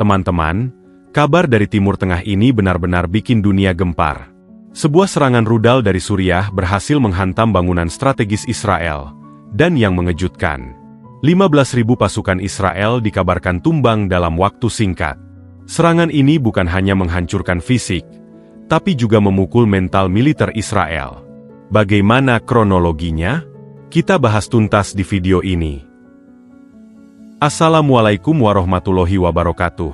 Teman-teman, kabar dari Timur Tengah ini benar-benar bikin dunia gempar. Sebuah serangan rudal dari Suriah berhasil menghantam bangunan strategis Israel, dan yang mengejutkan, 15.000 pasukan Israel dikabarkan tumbang dalam waktu singkat. Serangan ini bukan hanya menghancurkan fisik, tapi juga memukul mental militer Israel. Bagaimana kronologinya? Kita bahas tuntas di video ini. Assalamualaikum warahmatullahi wabarakatuh.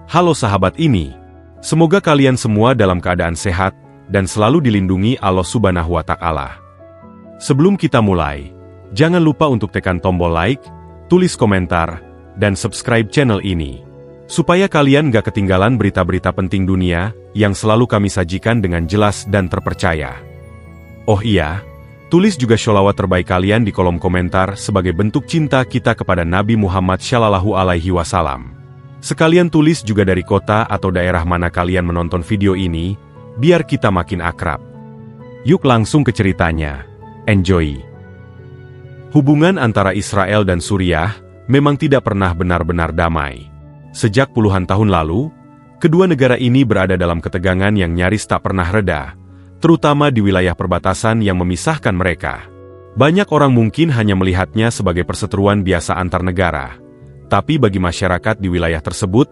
Halo sahabat ini. Semoga kalian semua dalam keadaan sehat dan selalu dilindungi Allah Subhanahu wa Ta'ala. Sebelum kita mulai, jangan lupa untuk tekan tombol like, tulis komentar, dan subscribe channel ini, supaya kalian gak ketinggalan berita-berita penting dunia yang selalu kami sajikan dengan jelas dan terpercaya. Oh iya, tulis juga sholawat terbaik kalian di kolom komentar sebagai bentuk cinta kita kepada Nabi Muhammad Shallallahu Alaihi Wasallam. Sekalian tulis juga dari kota atau daerah mana kalian menonton video ini, biar kita makin akrab. Yuk langsung ke ceritanya. Enjoy! Hubungan antara Israel dan Suriah memang tidak pernah benar-benar damai. Sejak puluhan tahun lalu, kedua negara ini berada dalam ketegangan yang nyaris tak pernah reda, terutama di wilayah perbatasan yang memisahkan mereka. Banyak orang mungkin hanya melihatnya sebagai perseteruan biasa antar negara. Tapi bagi masyarakat di wilayah tersebut,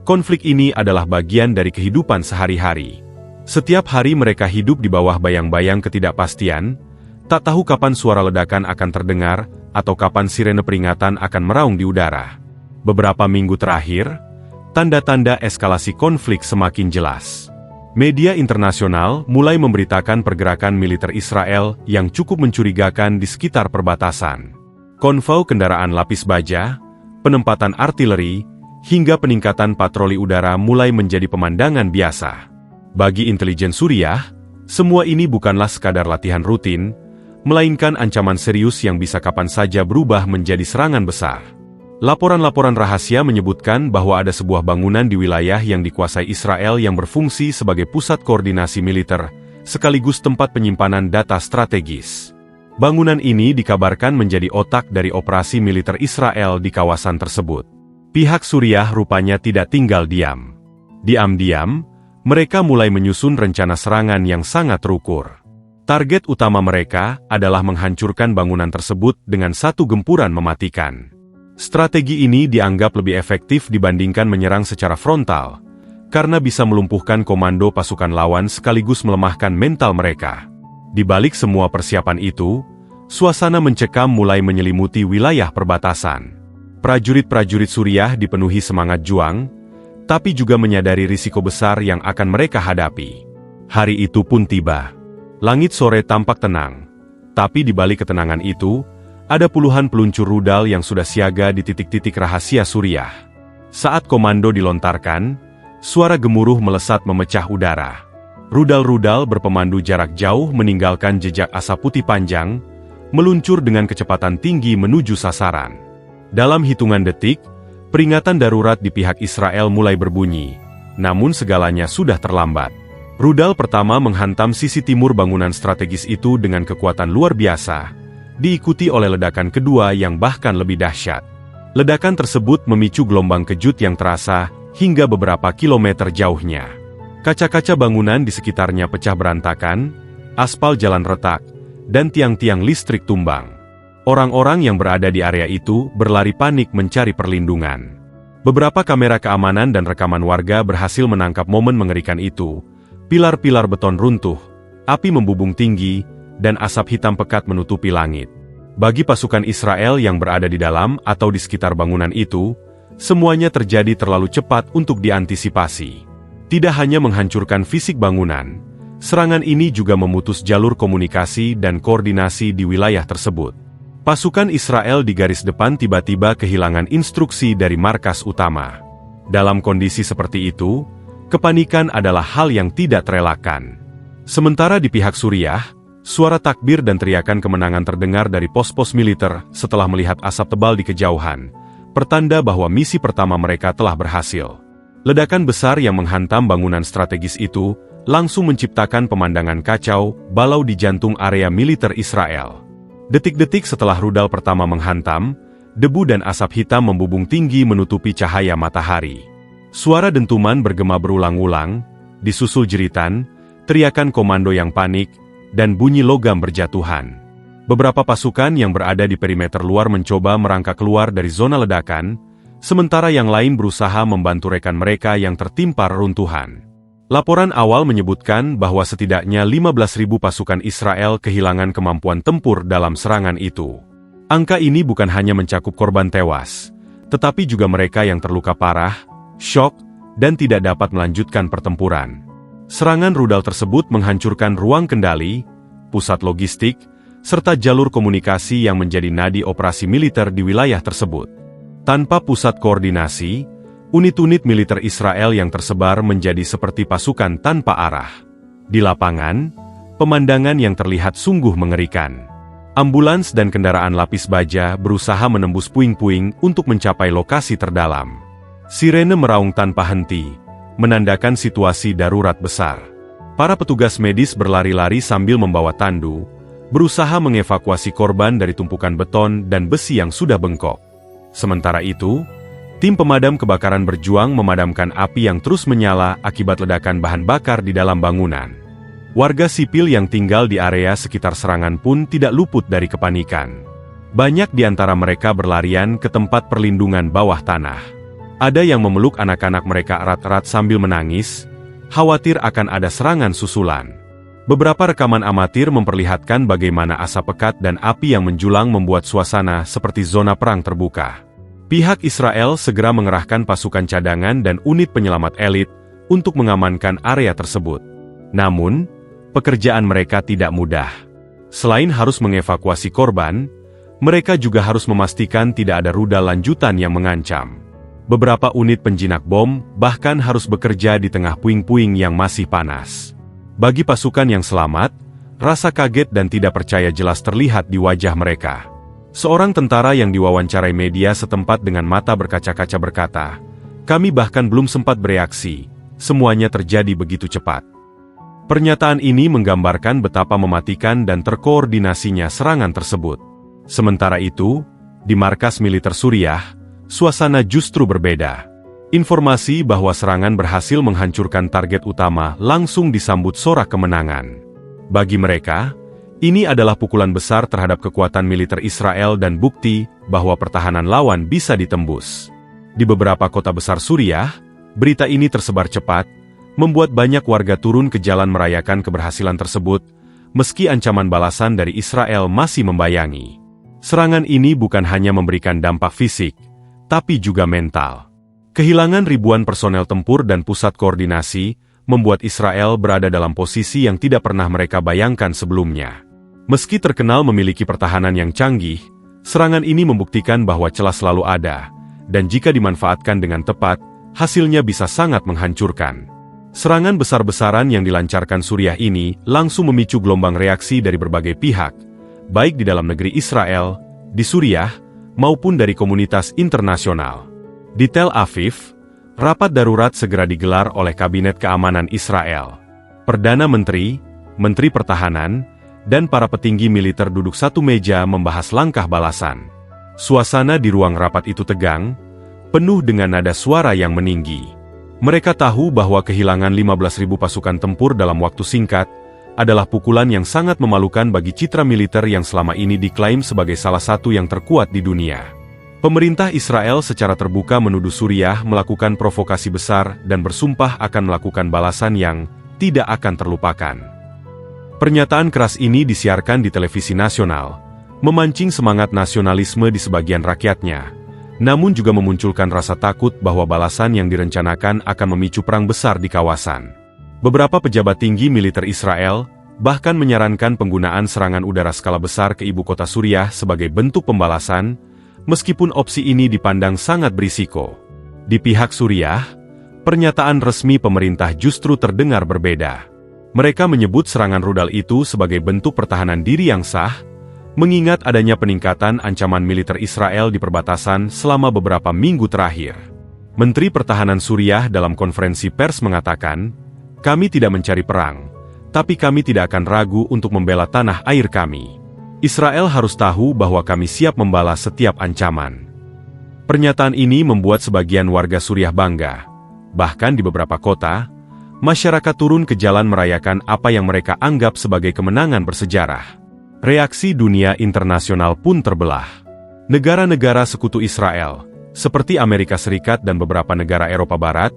konflik ini adalah bagian dari kehidupan sehari-hari. Setiap hari mereka hidup di bawah bayang-bayang ketidakpastian, tak tahu kapan suara ledakan akan terdengar, atau kapan sirene peringatan akan meraung di udara. Beberapa minggu terakhir, tanda-tanda eskalasi konflik semakin jelas. Media internasional mulai memberitakan pergerakan militer Israel yang cukup mencurigakan di sekitar perbatasan. Konvoi kendaraan lapis baja, penempatan artileri, hingga peningkatan patroli udara mulai menjadi pemandangan biasa. Bagi intelijen Suriah, semua ini bukanlah sekadar latihan rutin, melainkan ancaman serius yang bisa kapan saja berubah menjadi serangan besar. Laporan-laporan rahasia menyebutkan bahwa ada sebuah bangunan di wilayah yang dikuasai Israel yang berfungsi sebagai pusat koordinasi militer, sekaligus tempat penyimpanan data strategis. Bangunan ini dikabarkan menjadi otak dari operasi militer Israel di kawasan tersebut. Pihak Suriah rupanya tidak tinggal diam. Diam-diam, mereka mulai menyusun rencana serangan yang sangat terukur. Target utama mereka adalah menghancurkan bangunan tersebut dengan satu gempuran mematikan. Strategi ini dianggap lebih efektif dibandingkan menyerang secara frontal, karena bisa melumpuhkan komando pasukan lawan sekaligus melemahkan mental mereka. Di balik semua persiapan itu, suasana mencekam mulai menyelimuti wilayah perbatasan. Prajurit-prajurit Suriah dipenuhi semangat juang, tapi juga menyadari risiko besar yang akan mereka hadapi. Hari itu pun tiba. Langit sore tampak tenang, tapi di balik ketenangan itu, ada puluhan peluncur rudal yang sudah siaga di titik-titik rahasia Suriah. Saat komando dilontarkan, suara gemuruh melesat memecah udara. Rudal-rudal berpemandu jarak jauh meninggalkan jejak asap putih panjang, meluncur dengan kecepatan tinggi menuju sasaran. Dalam hitungan detik, peringatan darurat di pihak Israel mulai berbunyi, namun segalanya sudah terlambat. Rudal pertama menghantam sisi timur bangunan strategis itu dengan kekuatan luar biasa, diikuti oleh ledakan kedua yang bahkan lebih dahsyat. Ledakan tersebut memicu gelombang kejut yang terasa hingga beberapa kilometer jauhnya. Kaca-kaca bangunan di sekitarnya pecah berantakan, aspal jalan retak, dan tiang-tiang listrik tumbang. Orang-orang yang berada di area itu berlari panik mencari perlindungan. Beberapa kamera keamanan dan rekaman warga berhasil menangkap momen mengerikan itu. Pilar-pilar beton runtuh, api membubung tinggi, dan asap hitam pekat menutupi langit. Bagi pasukan Israel yang berada di dalam atau di sekitar bangunan itu, semuanya terjadi terlalu cepat untuk diantisipasi. Tidak hanya menghancurkan fisik bangunan, serangan ini juga memutus jalur komunikasi dan koordinasi di wilayah tersebut. Pasukan Israel di garis depan tiba-tiba kehilangan instruksi dari markas utama. Dalam kondisi seperti itu, kepanikan adalah hal yang tidak terelakkan. Sementara di pihak Suriah, suara takbir dan teriakan kemenangan terdengar dari pos-pos militer setelah melihat asap tebal di kejauhan, pertanda bahwa misi pertama mereka telah berhasil. Ledakan besar yang menghantam bangunan strategis itu langsung menciptakan pemandangan kacau balau di jantung area militer Israel. Detik-detik setelah rudal pertama menghantam, debu dan asap hitam membubung tinggi menutupi cahaya matahari. Suara dentuman bergema berulang-ulang, disusul jeritan, teriakan komando yang panik, dan bunyi logam berjatuhan. Beberapa pasukan yang berada di perimeter luar mencoba merangkak keluar dari zona ledakan, sementara yang lain berusaha membantu rekan mereka yang tertimpa reruntuhan. Laporan awal menyebutkan bahwa setidaknya 15.000 pasukan Israel kehilangan kemampuan tempur dalam serangan itu. Angka ini bukan hanya mencakup korban tewas, tetapi juga mereka yang terluka parah, syok, dan tidak dapat melanjutkan pertempuran. Serangan rudal tersebut menghancurkan ruang kendali, pusat logistik, serta jalur komunikasi yang menjadi nadi operasi militer di wilayah tersebut. Tanpa pusat koordinasi, unit-unit militer Israel yang tersebar menjadi seperti pasukan tanpa arah. Di lapangan, pemandangan yang terlihat sungguh mengerikan. Ambulans dan kendaraan lapis baja berusaha menembus puing-puing untuk mencapai lokasi terdalam. Sirene meraung tanpa henti, menandakan situasi darurat besar. Para petugas medis berlari-lari sambil membawa tandu, berusaha mengevakuasi korban dari tumpukan beton dan besi yang sudah bengkok. Sementara itu, tim pemadam kebakaran berjuang memadamkan api yang terus menyala akibat ledakan bahan bakar di dalam bangunan. Warga sipil yang tinggal di area sekitar serangan pun tidak luput dari kepanikan. Banyak di antara mereka berlarian ke tempat perlindungan bawah tanah. Ada yang memeluk anak-anak mereka erat-erat sambil menangis, khawatir akan ada serangan susulan. Beberapa rekaman amatir memperlihatkan bagaimana asap pekat dan api yang menjulang membuat suasana seperti zona perang terbuka. Pihak Israel segera mengerahkan pasukan cadangan dan unit penyelamat elit untuk mengamankan area tersebut. Namun, pekerjaan mereka tidak mudah. Selain harus mengevakuasi korban, mereka juga harus memastikan tidak ada rudal lanjutan yang mengancam. Beberapa unit penjinak bom bahkan harus bekerja di tengah puing-puing yang masih panas. Bagi pasukan yang selamat, rasa kaget dan tidak percaya jelas terlihat di wajah mereka. Seorang tentara yang diwawancarai media setempat dengan mata berkaca-kaca berkata, "Kami bahkan belum sempat bereaksi, semuanya terjadi begitu cepat." Pernyataan ini menggambarkan betapa mematikan dan terkoordinasinya serangan tersebut. Sementara itu, di markas militer Suriah, suasana justru berbeda. Informasi bahwa serangan berhasil menghancurkan target utama langsung disambut sorak kemenangan. Bagi mereka, ini adalah pukulan besar terhadap kekuatan militer Israel dan bukti bahwa pertahanan lawan bisa ditembus. Di beberapa kota besar Suriah, berita ini tersebar cepat, membuat banyak warga turun ke jalan merayakan keberhasilan tersebut, meski ancaman balasan dari Israel masih membayangi. Serangan ini bukan hanya memberikan dampak fisik, tapi juga mental. Kehilangan ribuan personel tempur dan pusat koordinasi membuat Israel berada dalam posisi yang tidak pernah mereka bayangkan sebelumnya. Meski terkenal memiliki pertahanan yang canggih, serangan ini membuktikan bahwa celah selalu ada, dan jika dimanfaatkan dengan tepat, hasilnya bisa sangat menghancurkan. Serangan besar-besaran yang dilancarkan Suriah ini langsung memicu gelombang reaksi dari berbagai pihak, baik di dalam negeri Israel, di Suriah, maupun dari komunitas internasional. Di Tel Aviv, rapat darurat segera digelar oleh Kabinet Keamanan Israel. Perdana Menteri, Menteri Pertahanan, dan para petinggi militer duduk satu meja membahas langkah balasan. Suasana di ruang rapat itu tegang, penuh dengan nada suara yang meninggi. Mereka tahu bahwa kehilangan 15.000 pasukan tempur dalam waktu singkat adalah pukulan yang sangat memalukan bagi citra militer yang selama ini diklaim sebagai salah satu yang terkuat di dunia. Pemerintah Israel secara terbuka menuduh Suriah melakukan provokasi besar dan bersumpah akan melakukan balasan yang tidak akan terlupakan. Pernyataan keras ini disiarkan di televisi nasional, memancing semangat nasionalisme di sebagian rakyatnya, namun juga memunculkan rasa takut bahwa balasan yang direncanakan akan memicu perang besar di kawasan. Beberapa pejabat tinggi militer Israel bahkan menyarankan penggunaan serangan udara skala besar ke ibu kota Suriah sebagai bentuk pembalasan, meskipun opsi ini dipandang sangat berisiko. Di pihak Suriah, pernyataan resmi pemerintah justru terdengar berbeda. Mereka menyebut serangan rudal itu sebagai bentuk pertahanan diri yang sah, mengingat adanya peningkatan ancaman militer Israel di perbatasan selama beberapa minggu terakhir. Menteri Pertahanan Suriah dalam konferensi pers mengatakan, "Kami tidak mencari perang, tapi kami tidak akan ragu untuk membela tanah air kami. Israel harus tahu bahwa kami siap membalas setiap ancaman." Pernyataan ini membuat sebagian warga Suriah bangga. Bahkan di beberapa kota, masyarakat turun ke jalan merayakan apa yang mereka anggap sebagai kemenangan bersejarah. Reaksi dunia internasional pun terbelah. Negara-negara sekutu Israel, seperti Amerika Serikat dan beberapa negara Eropa Barat,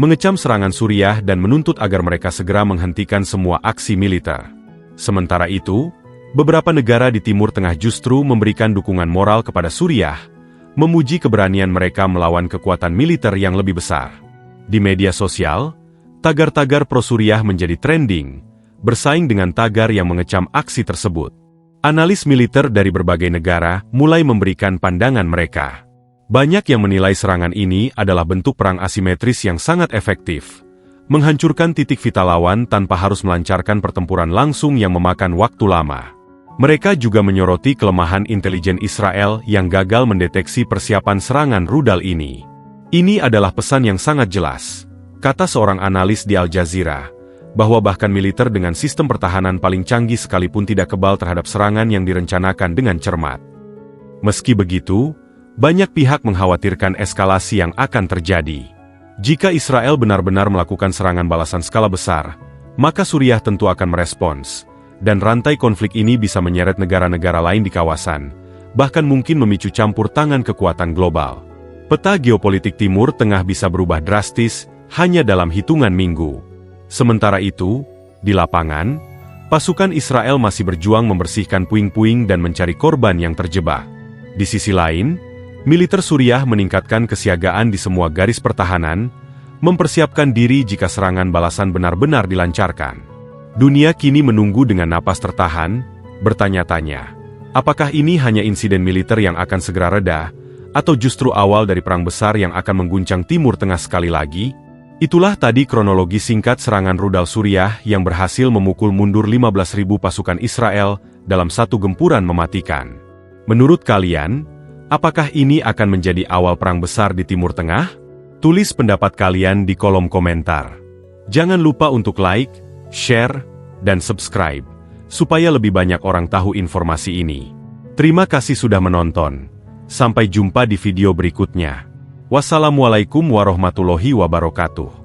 mengecam serangan Suriah dan menuntut agar mereka segera menghentikan semua aksi militer. Sementara itu, beberapa negara di Timur Tengah justru memberikan dukungan moral kepada Suriah, memuji keberanian mereka melawan kekuatan militer yang lebih besar. Di media sosial, tagar-tagar pro-Suriah menjadi trending, bersaing dengan tagar yang mengecam aksi tersebut. Analis militer dari berbagai negara mulai memberikan pandangan mereka. Banyak yang menilai serangan ini adalah bentuk perang asimetris yang sangat efektif, menghancurkan titik vital lawan tanpa harus melancarkan pertempuran langsung yang memakan waktu lama. Mereka juga menyoroti kelemahan intelijen Israel yang gagal mendeteksi persiapan serangan rudal ini. Ini adalah pesan yang sangat jelas, kata seorang analis di Al Jazeera, bahwa bahkan militer dengan sistem pertahanan paling canggih sekalipun tidak kebal terhadap serangan yang direncanakan dengan cermat. Meski begitu, banyak pihak mengkhawatirkan eskalasi yang akan terjadi. Jika Israel benar-benar melakukan serangan balasan skala besar, maka Suriah tentu akan merespons, dan rantai konflik ini bisa menyeret negara-negara lain di kawasan, bahkan mungkin memicu campur tangan kekuatan global. Peta geopolitik Timur Tengah bisa berubah drastis hanya dalam hitungan minggu. Sementara itu, di lapangan, pasukan Israel masih berjuang membersihkan puing-puing dan mencari korban yang terjebak. Di sisi lain, militer Suriah meningkatkan kesiagaan di semua garis pertahanan, mempersiapkan diri jika serangan balasan benar-benar dilancarkan. Dunia kini menunggu dengan napas tertahan, bertanya-tanya, apakah ini hanya insiden militer yang akan segera reda, atau justru awal dari perang besar yang akan mengguncang Timur Tengah sekali lagi? Itulah tadi kronologi singkat serangan rudal Suriah yang berhasil memukul mundur 15.000 pasukan Israel dalam satu gempuran mematikan. Menurut kalian, apakah ini akan menjadi awal perang besar di Timur Tengah? Tulis pendapat kalian di kolom komentar. Jangan lupa untuk like, share, dan subscribe, supaya lebih banyak orang tahu informasi ini. Terima kasih sudah menonton. Sampai jumpa di video berikutnya. Wassalamualaikum warahmatullahi wabarakatuh.